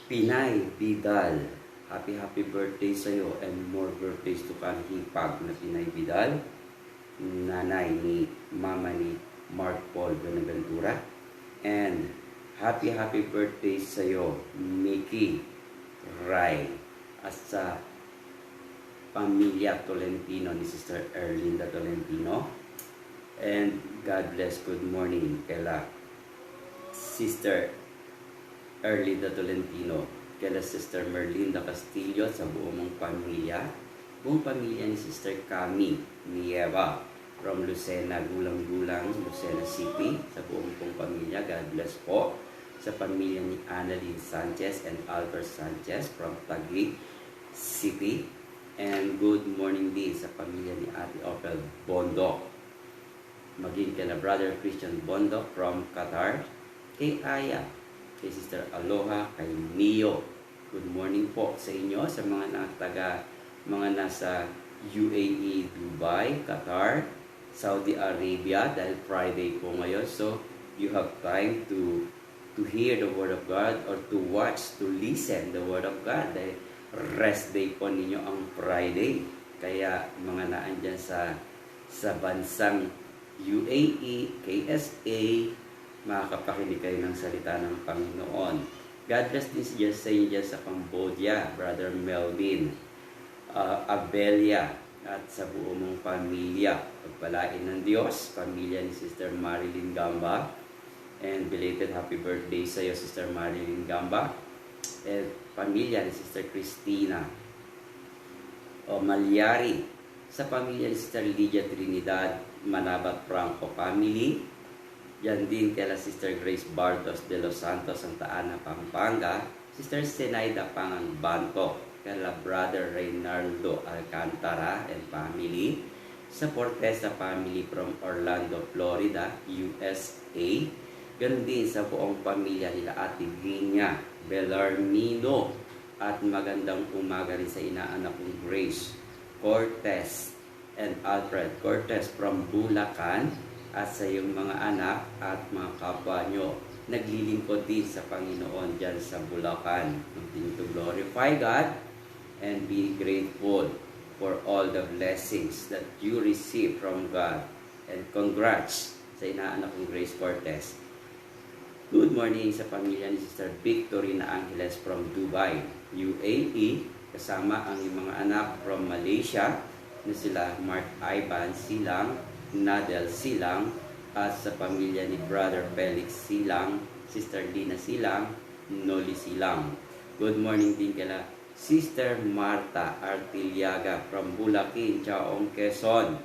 Pinay Vidal. Happy birthday sa iyo and more birthdays to come. Hipag na Pinay Vidal, nanay ni mama ni Mark Paul Benaventura. And happy birthday sa iyo, Mickey Rai, at sa pamilya Tolentino ni Sister Erlinda Tolentino. And God bless, good morning kaila Sister Erlinda Tolentino, kila Sister Merlinda Castillo sa buong mong pamilya ni Sister Cami Nieva from Lucena, Gulang-Gulang, Lucena City, sa buong pong pamilya. God bless po. Sa pamilya ni Annalyn Sanchez and Albert Sanchez from Taguig City. And good morning din sa pamilya ni Ate Opel Bondok. Maging kay na Brother Christian Bondok from Qatar. Kay Aya, kay Sister Aloha, kay Mio. Good morning po sa inyo, sa mga nasa UAE, Dubai, Qatar, Saudi Arabia, dahil Friday po ngayon. So, you have time to hear the Word of God or to watch, to listen the Word of God. Dahil rest day po ninyo ang Friday. Kaya mga naan dyan sa bansang UAE, KSA, makakapakinig kayo ng salita ng Panginoon. God bless this dyan sa inyo dyan sa Cambodia, Brother Melvin, Abelia, at sa buong mong pamilya. Pagpalain ng Diyos, pamilya ni Sister Marilyn Gamba. And belated happy birthday sa iyo, Sister Marilyn Gamba. And pamilya ni Sister Christina Malyari. Sa pamilya ni Sister Lydia Trinidad Manabat Franco family. Yan din kala Sister Grace Bardos de los Santos ang Taana, Pampanga. Sister Zenaida Pangangbanto, kala Brother Reynaldo Alcantara and family. Sa Fortesa family from Orlando, Florida, USA. Ganun din sa buong pamilya nila Ate Vinya Bellarmino. At magandang umaga rin sa inaanak kong Grace Cortez and Alfred Cortez from Bulacan. At sa iyong mga anak at mga kapwa nyo, naglilingkod din sa Panginoon dyan sa Bulacan. Continue to glorify God and be grateful for all the blessings that you receive from God. And congrats sa inaanak kong Grace Cortez. Good morning sa pamilya ni Sister Victorina Angeles from Dubai, UAE. Kasama ang mga anak from Malaysia na sila Mark Ivan Silang, Nadel Silang, at sa pamilya ni Brother Felix Silang, Sister Dina Silang, Noli Silang. Good morning din kala Sister Marta Artiliaga from Bulacan, Chaong, Quezon.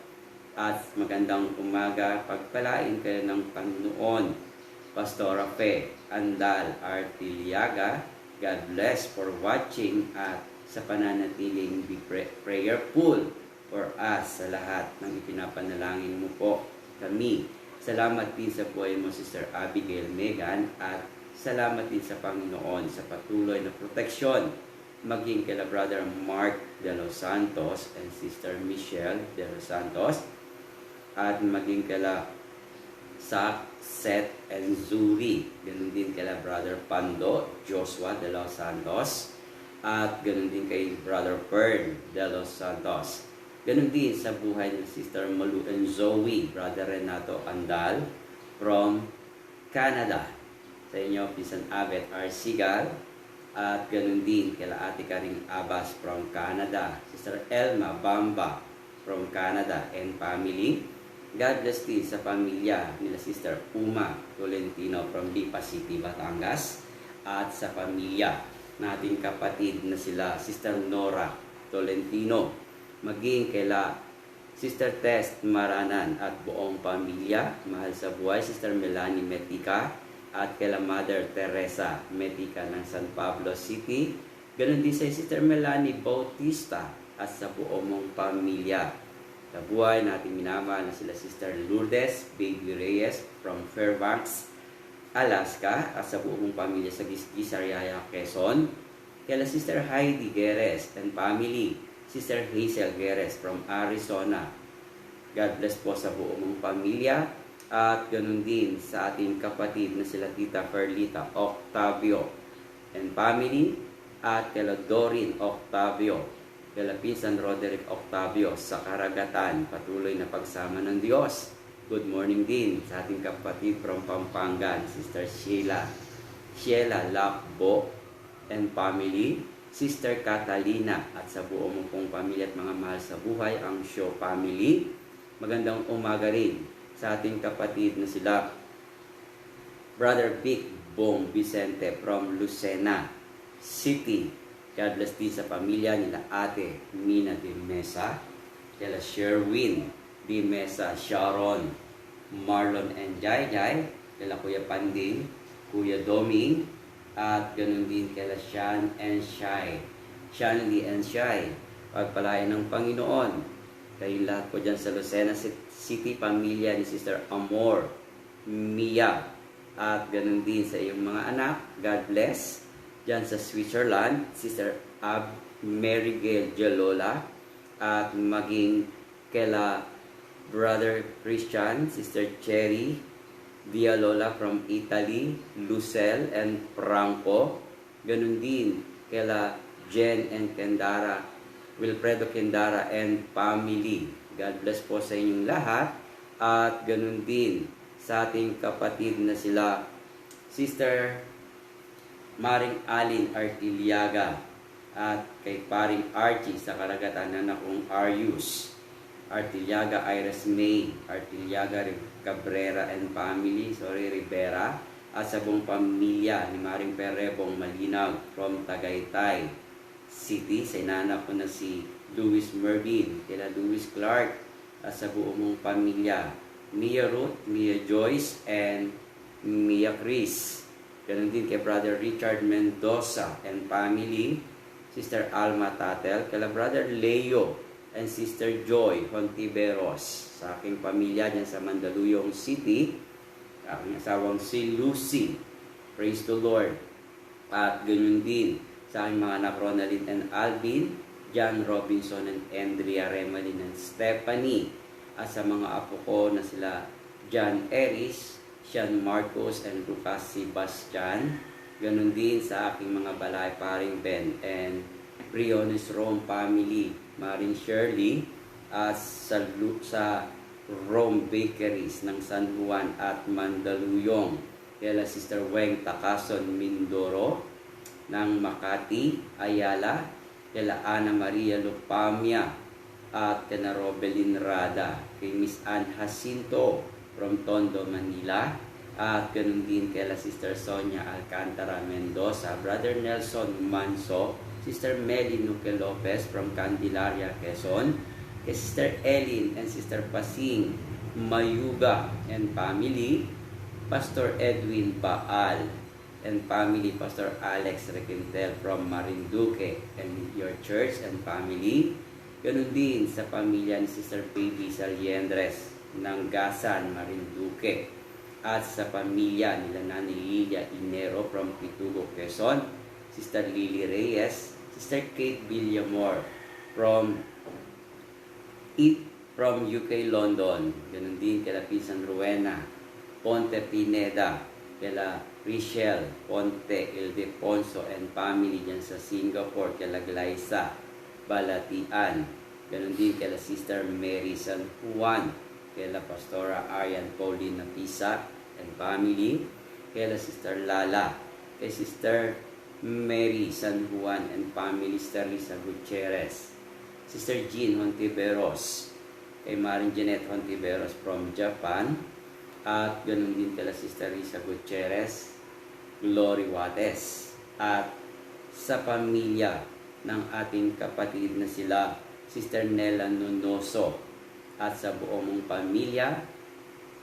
At magandang umaga, pagpalain kayo ng Panginoon. Pastora Fe Andal Artiliaga, God bless for watching at sa pananatiling be prayerful for us sa lahat ng ipinapanalangin mo po kami. Salamat din sa buhay mo, Sister Abigail Megan, at salamat din sa Panginoon sa patuloy na proteksyon maging kila Brother Mark de los Santos and Sister Michelle de los Santos, at maging kila Sak, Seth, and Zuri. Ganun din kila Brother Pando Joshua de los Santos, at ganun din kay Brother Fern de los Santos. Ganun din sa buhay ng Sister Malu and Zoe, Brother Renato Andal from Canada. Sa inyo, Pisan Abet Arsigal. At ganun din kila Ate Karing Abbas from Canada. Sister Elma Bamba from Canada and family. God bless din sa pamilya nila Sister Uma Tolentino from Lipa City, Batangas. At sa pamilya nating kapatid na sila Sister Nora Tolentino, maging kaila Sister Tess Maranan at buong pamilya, mahal sa buhay, Sister Melanie Metica, at kaila Mother Teresa Metica ng San Pablo City. Ganon din sa Sister Melanie Bautista at sa buong mong pamilya. Sa buhay natin minamahal na sila Sister Lourdes Baby Reyes from Fairbanks, Alaska, at sa buong mong pamilya sa Gisgis, Sariaya, Quezon. Kaila Sister Heidi Geres and family, Sister Hazel Geres from Arizona. God bless po sa buong mong pamilya. At ganun din sa ating kapatid na sila Tita Perlita Octavio and family. At kala Dorin Octavio, kala Pinsan Roderick Octavio sa Karagatan. Patuloy na pagsama ng Diyos. Good morning din sa ating kapatid from Pampanga, Sister Sheila Lakbo and family. Sister Catalina, at sa buong mong pong pamilya at mga mahal sa buhay, ang Show family. Magandang umaga rin sa ating kapatid na sila Brother Vic Bong Vicente from Lucena City. God bless din sa pamilya nila Ate Mina de Mesa, kila Sherwin de Mesa, Sharon, Marlon and Jai Jai, kila Kuya Panding, Kuya Doming, at ganun din kila Shan and Shai, Shanley and Shai. Pagpalain ng Panginoon kayong lahat po dyan sa Lucena City, pamilya ni Sister Amor Mia, at ganun din sa iyong mga anak. God bless. Dyan sa Switzerland, Sister Mary Gail Jalola, at maging kela Brother Christian, Sister Cherry Dialola from Italy, Lucel and Franco. Ganun din kela Jen and Kendara, Wilfredo Kendara and family. God bless po sa inyong lahat. At ganun din sa ating kapatid na sila Sister Maring Alin Artiliaga, at kay Paring Archie sa karagatan na akong Arius Artiliaga, Iris May Artiliaga Cabrera and family, Rivera, at sa buong pamilya ni Maring Perebong Malinaw from Tagaytay City, sa inana ko na si Louis Mervin, kila Louis Clark, at sa buong mong pamilya, Mia Ruth, Mia Joyce, and Mia Chris. Ganun din kay Brother Richard Mendoza and family, Sister Alma Tatel, kila Brother Leo and Sister Joy Hontiveros, sa aking pamilya dyan sa Mandaluyong City, aking asawang si Lucy, praise the Lord. At ganun din sa aking mga anak Ronaldin and Alvin, John Robinson and Andrea Remalin and Stephanie, at sa mga apo ko na sila John Eris, Sean Marcos and Lucas Sebastian. Ganun din sa aking mga balay, Paring Ben and Briones Rome family, Maring Shirley, at sa Rome Bakeries ng San Juan at Mandaluyong, kaya Sister Weng Takason Mindoro ng Makati, Ayala, kaya Ana Maria Lupamia, at kaya Robelin Rada, kay Miss Ann Jacinto from Tondo, Manila, at ganun din kay Sister Sonia Alcantara Mendoza, Brother Nelson Manso, Sister Melly Nuque Lopez from Candelaria, Quezon, kay Sister Ellen and Sister Pasing Mayuga and family, Pastor Edwin Baal and family, Pastor Alex Requintel from Marinduque and your church and family. Ganun din sa pamilya ni Sister Baby Saliendres ng Gasan, Marinduque, at sa pamilya nila Nani Lilia Inero from Pitugo, Quezon, Sister Lily Reyes, Sister Kate Villamor from UK, London. Ganun din kila Pinsan Rowena Ponte Pineda, kila Richelle Ponte Ildefonso and family dyan sa Singapore, kila Glyza Balatian. Ganun din kila Sister Mary San Juan, kila Pastora Arian Paulina Pisa and family, kila Sister Lala, kay Sister Mary San Juan and family, Sister Lisa Gutierrez, Sister Jean Hontiveros, kay Maring Jeanette Hontiveros from Japan, at ganun din kila Sister Lisa Gutierrez, Glory Wates, at sa pamilya ng ating kapatid na sila Sister Nela Nunoso, at sa buong mong pamilya,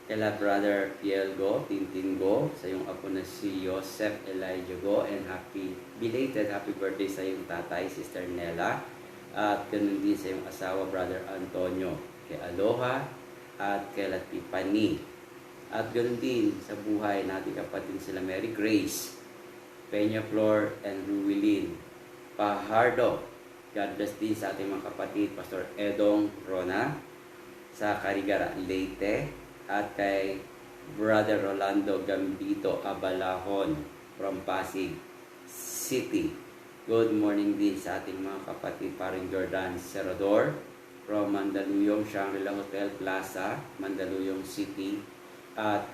kila Brother Pielgo Tintingo, sa iyong apo na si Joseph Elijah Go, and belated happy birthday sa iyong tatay, Sister Nela, at ganun din sa iyong asawa, Brother Antonio, kay Aloha, at kay Tiffany, at ganun din sa buhay natin kapatid sila Mary Grace, Peña Flor, and Ruilin Pahardo. God bless din sa ating mga kapatid, Pastor Edong Rona sa Carigara, Leyte, at kay Brother Rolando Gambito Abalahon from Pasig City. Good morning din sa ating mga kapatid, Paring Jordan Serador from Mandaluyong Shangri-La Hotel Plaza, Mandaluyong City, at